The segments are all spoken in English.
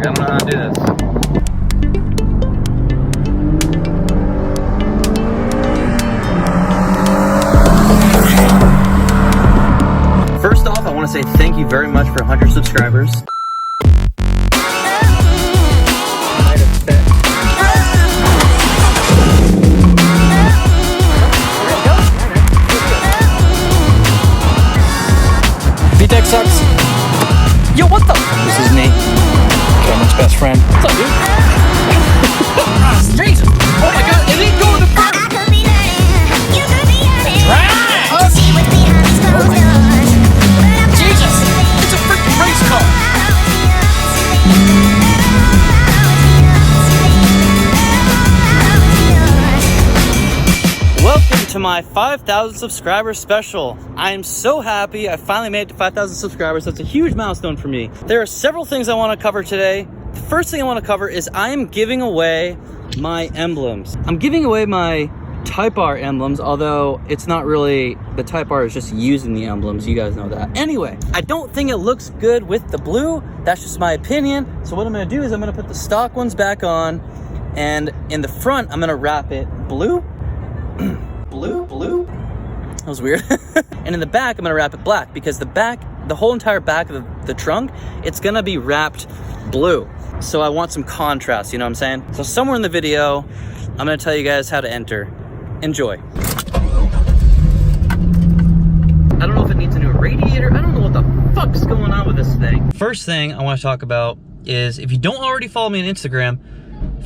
I don't know how to do this. First off, I want to say thank you very much for 100 subscribers. VTech sucks. Yo, what the? This is me, Cameron's best friend. What's up, dude? Jesus! Oh my God! It ain't going to burn. Jesus! It's a freaking race car. Welcome to my 5,000 subscriber special. I am so happy I finally made it to 5,000 subscribers. That's a huge milestone for me. There are several things I want to cover today. The first thing I want to cover is I am giving away my emblems. I'm giving away my Type R emblems, although it's not really, the Type R is just using the emblems. You guys know that. Anyway, I don't think it looks good with the blue. That's just my opinion. So what I'm going to do is I'm going to put the stock ones back on, and in the front, I'm going to wrap it blue. Blue? That was weird. And in the back, I'm gonna wrap it black because the whole entire back of the trunk, it's gonna be wrapped blue. So I want some contrast, you know what I'm saying? So somewhere in the video, I'm gonna tell you guys how to enter. Enjoy. I don't know if it needs a new radiator. I don't know what the fuck's going on with this thing. First thing I wanna talk about is if you don't already follow me on Instagram,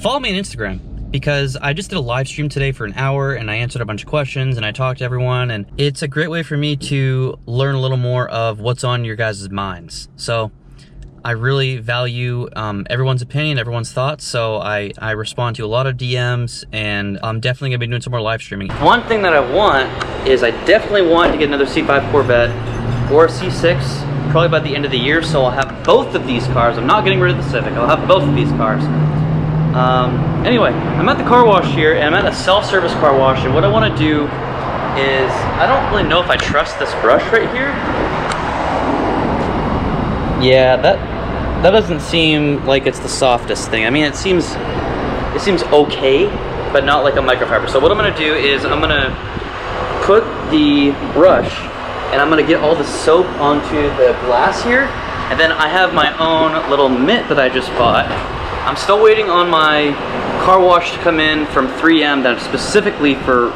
follow me on Instagram. Because I just did a live stream today for an hour and I answered a bunch of questions and I talked to everyone, and it's a great way for me to learn a little more of what's on your guys' minds. So I really value everyone's opinion, everyone's thoughts, so I respond to a lot of DMs, and I'm definitely gonna be doing some more live streaming. One thing that I want is I definitely want to get another C5 Corvette or a C6 probably by the end of the year, so I'll have both of these cars. I'm not getting rid of the Civic, I'll have both of these cars. Anyway, I'm at the car wash here, and I'm at a self-service car wash, and what I want to do is, I don't really know if I trust this brush right here. Yeah, that doesn't seem like it's the softest thing. I mean, it seems okay, but not like a microfiber. So what I'm going to do is I'm going to put the brush, and I'm going to get all the soap onto the glass here, and then I have my own little mitt that I just bought. I'm still waiting on my car wash to come in from 3M that's specifically for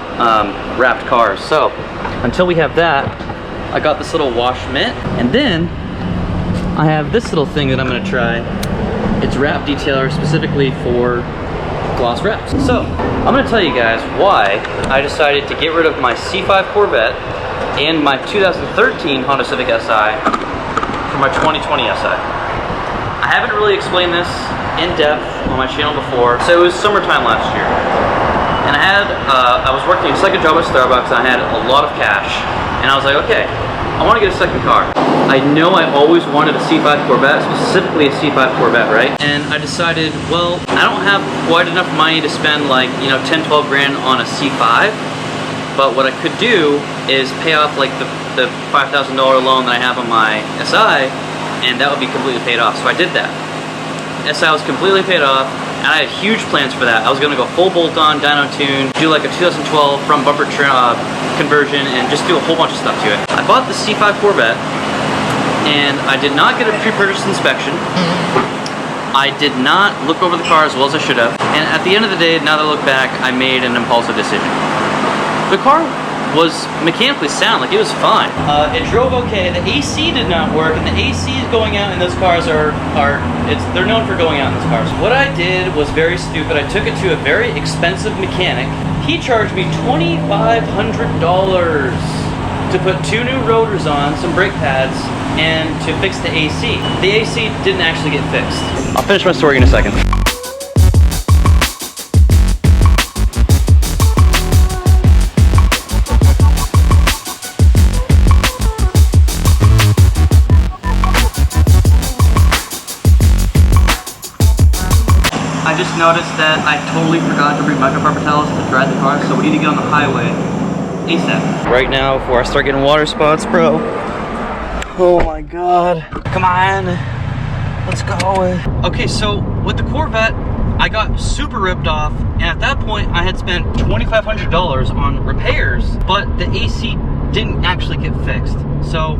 wrapped cars. So until we have that, I got this little wash mitt, and then I have this little thing that I'm gonna try. It's wrap detailer specifically for gloss wraps. So I'm gonna tell you guys why I decided to get rid of my C5 Corvette and my 2013 Honda Civic Si for my 2020 Si. I haven't really explained this in depth on my channel before. So it was summertime last year, and I was working a second job at Starbucks, and I had a lot of cash, and I was like, okay, I want to get a second car. I know I always wanted a C5 Corvette, specifically a C5 Corvette, right? And I decided, well, I don't have quite enough money to spend like, you know, 10, 12 grand on a C5, but what I could do is pay off like the $5,000 loan that I have on my SI, and that would be completely paid off. So I did that. SI was completely paid off, and I had huge plans for that. I was gonna go full bolt-on, dyno tune, do like a 2012 front bumper conversion, and just do a whole bunch of stuff to it. I bought the C5 Corvette, and I did not get a pre-purchase inspection. I did not look over the car as well as I should have, and at the end of the day, now that I look back, I made an impulsive decision. The car was mechanically sound, like it was fine. It drove okay. The AC did not work, and the AC going out in those cars they're known for going out in those cars. What I did was very stupid. I took it to a very expensive mechanic. He charged me $2,500 to put 2 new rotors on, some brake pads, and to fix the AC. The AC didn't actually get fixed. I'll finish my story in a second. I just noticed that I totally forgot to bring microfiber towels to dry the car, so we need to get on the highway ASAP. Right now, before I start getting water spots, bro. Oh my god. Come on. Let's go. Okay, so with the Corvette, I got super ripped off, and at that point, I had spent $2,500 on repairs, but the AC didn't actually get fixed. So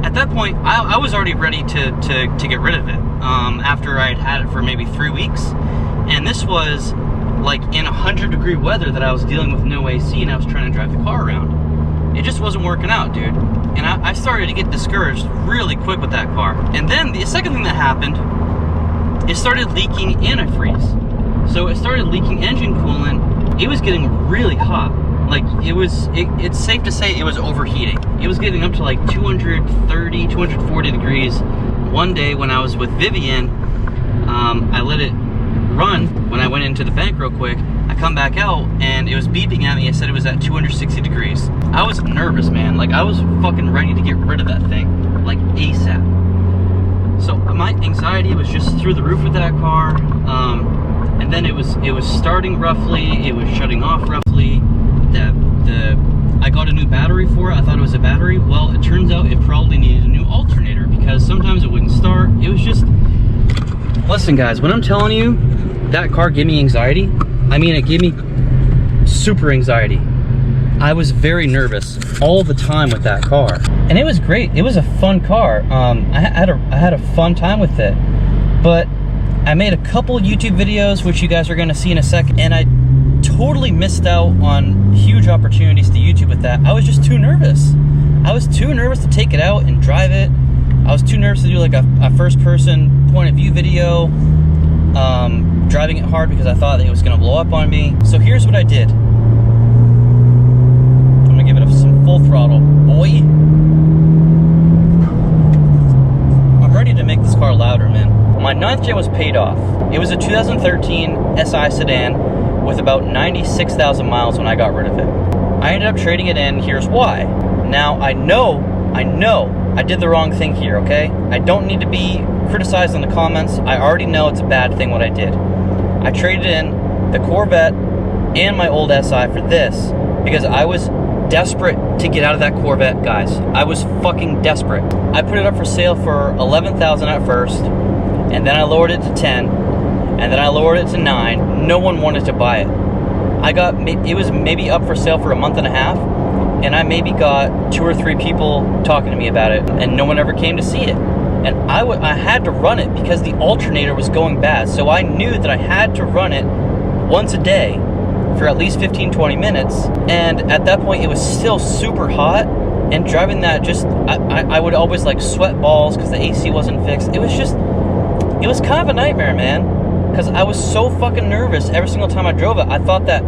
at that point, I was already ready to get rid of it after I'd had it for maybe 3 weeks. And this was like in 100-degree weather that I was dealing with no AC, and I was trying to drive the car around. It just wasn't working out, dude. And I started to get discouraged really quick with that car. And then the second thing that happened, it started leaking antifreeze. So it started leaking engine coolant. It was getting really hot. Like it's safe to say it was overheating. It was getting up to like 230, 240 degrees. One day when I was with Vivian, I let it run when I went into the bank real quick. I come back out and it was beeping at me. It said it was at 260 degrees. I was nervous, man. Like I was fucking ready to get rid of that thing, like ASAP. So my anxiety was just through the roof with that car. And then it was starting roughly, it was shutting off roughly. I got a new battery for it. I thought it was a battery. Well, it turns out it probably needed a new alternator because sometimes it wouldn't start. It was just, listen guys, when I'm telling you that car gave me anxiety, I mean it gave me super anxiety. I was very nervous all the time with that car. And it was great. It was a fun car. I had a fun time with it. But I made a couple YouTube videos, which you guys are gonna see in a second, and I totally missed out on huge opportunities to YouTube with that. I was just too nervous. I was too nervous to take it out and drive it. I was too nervous to do like a first person point of view video, driving it hard because I thought that it was gonna blow up on me. So here's what I did. I'm gonna give it some full throttle, boy. I'm ready to make this car louder, man. My 9th gen was paid off. It was a 2013 SI sedan with about 96,000 miles when I got rid of it. I ended up trading it in. Here's why. Now, I know I did the wrong thing here, okay? I don't need to be criticized in the comments. I already know it's a bad thing what I did. I traded in the Corvette and my old SI for this because I was desperate to get out of that Corvette, guys. I was fucking desperate. I put it up for sale for $11,000 at first, and then I lowered it to 10, and then I lowered it to 9. No one wanted to buy it. It was maybe up for sale for a month and a half, and I maybe got 2 or 3 people talking to me about it, and no one ever came to see it. And I had to run it because the alternator was going bad. So I knew that I had to run it once a day for at least 15-20 minutes. And at that point, it was still super hot. And driving that, just I would always like sweat balls because the AC wasn't fixed. It was kind of a nightmare, man. Because I was so fucking nervous every single time I drove it. I thought that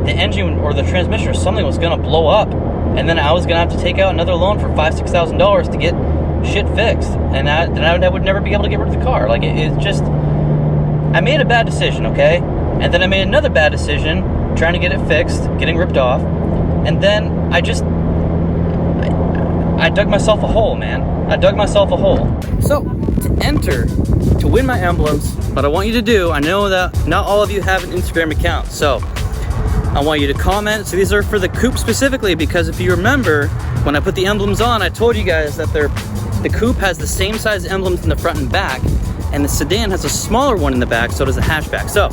the engine or the transmission or something was gonna blow up, and then I was gonna have to take out another loan for $5,000-$6,000 to get shit fixed, and then I would never be able to get rid of the car. Like it's just, I made a bad decision, okay? And then I made another bad decision trying to get it fixed, getting ripped off, and then I dug myself a hole, man. I dug myself a hole. So to enter to win my emblems, what I want you to do, I know that not all of you have an Instagram account, so I want you to comment. So these are for the coupe specifically, because if you remember, when I put the emblems on, I told you guys that the coupe has the same size emblems in the front and back, and the sedan has a smaller one in the back, so does the hatchback. So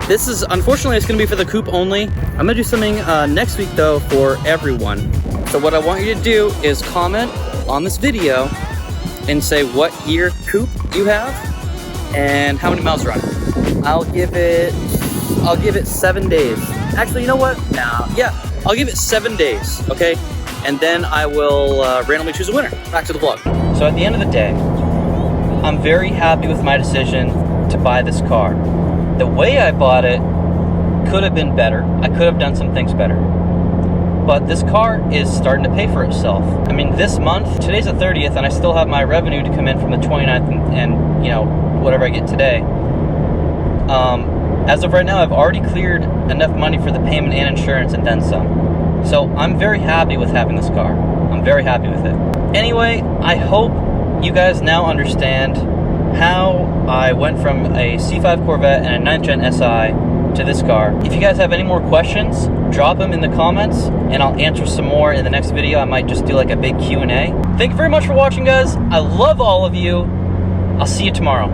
this is, unfortunately, it's gonna be for the coupe only. I'm gonna do something next week though for everyone. So what I want you to do is comment on this video and say what year coupe you have and how many miles you're on it. I'll give it 7 days. Actually, you know what? Nah, yeah, I'll give it 7 days, okay? And then I will randomly choose a winner. Back to the vlog. So at the end of the day, I'm very happy with my decision to buy this car. The way I bought it could have been better. I could have done some things better. But this car is starting to pay for itself. I mean, this month, today's the 30th, and I still have my revenue to come in from the 29th and you know, whatever I get today. As of right now, I've already cleared enough money for the payment and insurance and then some. So I'm very happy with having this car. I'm very happy with it. Anyway, I hope you guys now understand how I went from a C5 Corvette and a 9th Gen SI to this car. If you guys have any more questions, drop them in the comments and I'll answer some more in the next video. I might just do like a big Q&A. Thank you very much for watching, guys. I love all of you. I'll see you tomorrow.